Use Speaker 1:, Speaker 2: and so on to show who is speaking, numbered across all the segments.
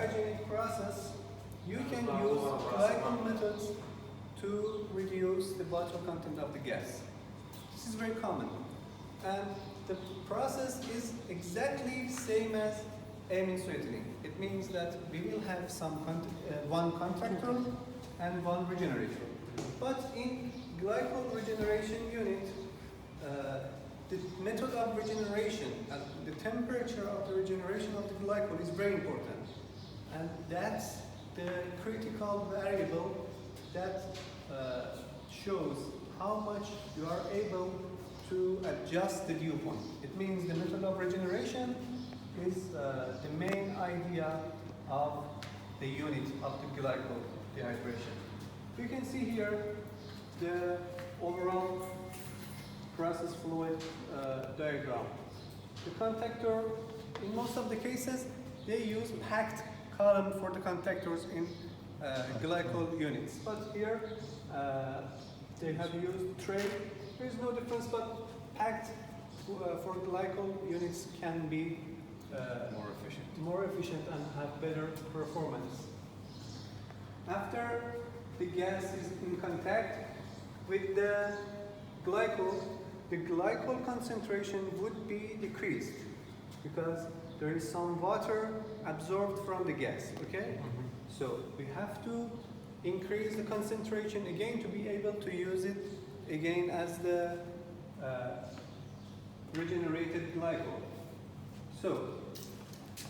Speaker 1: cryogenic process, you can use glycol methods to reduce the water content of the gas. This is very common. And the process is exactly same as amine sweetening. It means that we will have one contractor and one regenerator. But in glycol regeneration unit, the method of regeneration and the temperature of the regeneration of the glycol is very important. And that's the critical variable that shows how much you are able to adjust the dew point. It means the method of regeneration is the main idea of the unit of the glycol dehydration. You can see here the overall process fluid diagram. The contactor, in most of the cases, they use packed column for the contactors in glycol units. But here, they have used tray. There is no difference, but packed for glycol units can be more efficient and have better performance. After the gas is in contact with the glycol concentration would be decreased because there is some water absorbed from the gas, okay? So we have to increase the concentration again to be able to use it again as the regenerated glycol. So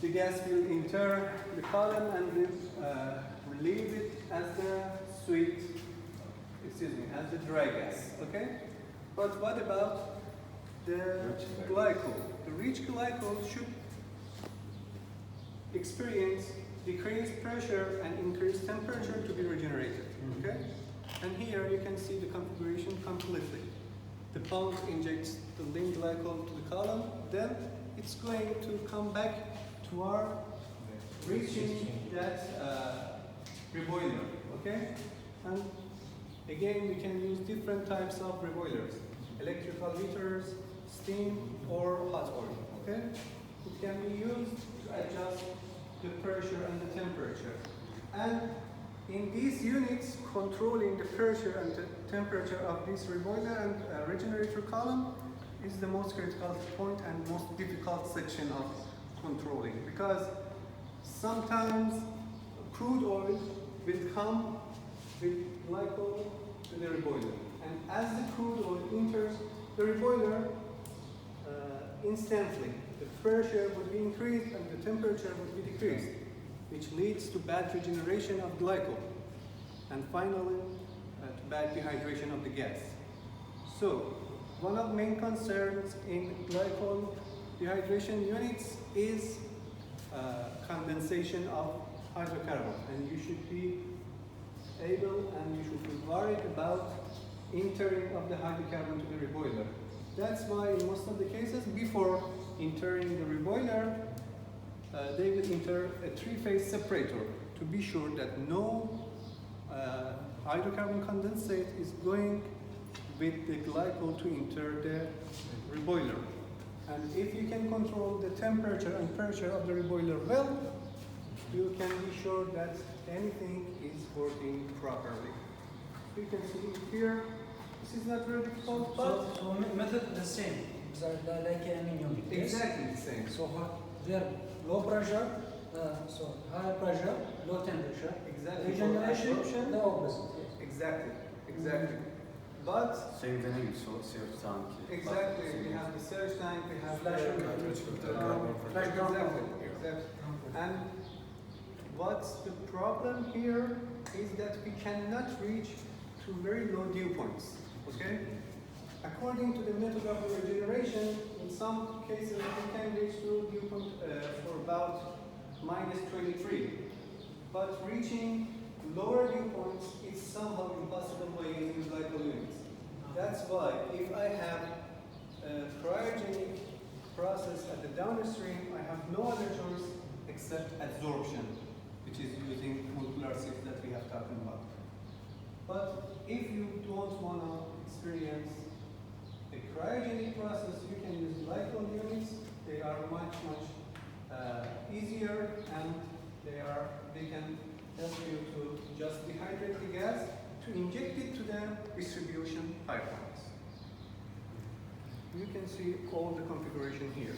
Speaker 1: the gas will enter the column and will relieve it as the dry gas, okay? But what about the glycol? The rich glycol should experience decreased pressure and increased temperature to be regenerated, okay? And here you can see the configuration completely. The pump injects the lean glycol to the column, then it's going to come back to our reaching that reboiler, okay? And again, we can use different types of reboilers, electrical heaters, steam, or hot oil, okay? It can be used to adjust the pressure and the temperature. And in these units, controlling the pressure and the temperature of this reboiler and regenerator column is the most critical point and most difficult section of controlling, because sometimes crude oil will come with glycol to the reboiler, and as the crude oil enters the reboiler, instantly the pressure would be increased and the temperature would be decreased, which leads to bad regeneration of glycol and finally to bad dehydration of the gas. So one of the main concerns in glycol dehydration units is condensation of hydrocarbon, and you should be able and you should be worried about entering of the hydrocarbon to the reboiler. That's why in most of the cases, before entering the reboiler, they will enter a three-phase separator to be sure that no hydrocarbon condensate is going with the glycol to enter the reboiler. And if you can control the temperature and pressure of the reboiler well, you can be sure that anything is working properly. You can see here, this is not very difficult, but...
Speaker 2: So method is the same, like amine unit.
Speaker 1: Exactly the same.
Speaker 2: So there low pressure, so high pressure, low temperature.
Speaker 1: Exactly.
Speaker 2: Regeneration, the opposite.
Speaker 1: Exactly, exactly. But
Speaker 3: Same thing, so surge tank.
Speaker 1: exactly, we have the surge tank, we have
Speaker 2: Flash
Speaker 1: exactly. And what's the problem here is that we cannot reach to very low dew points. Okay? According to the method of regeneration, in some cases we can reach to dew point for about -23. But reaching lower dew points is somehow impossible by using glycol units. That's why if I have a cryogenic process at the downstream, I have no other choice except adsorption, which is using molecular sieves that we have talked about. But if you don't want to experience a cryogenic process, you can use glycol units. They are much easier and They can help you to just dehydrate the gas to inject it to the distribution pipelines. You can see all the configuration here.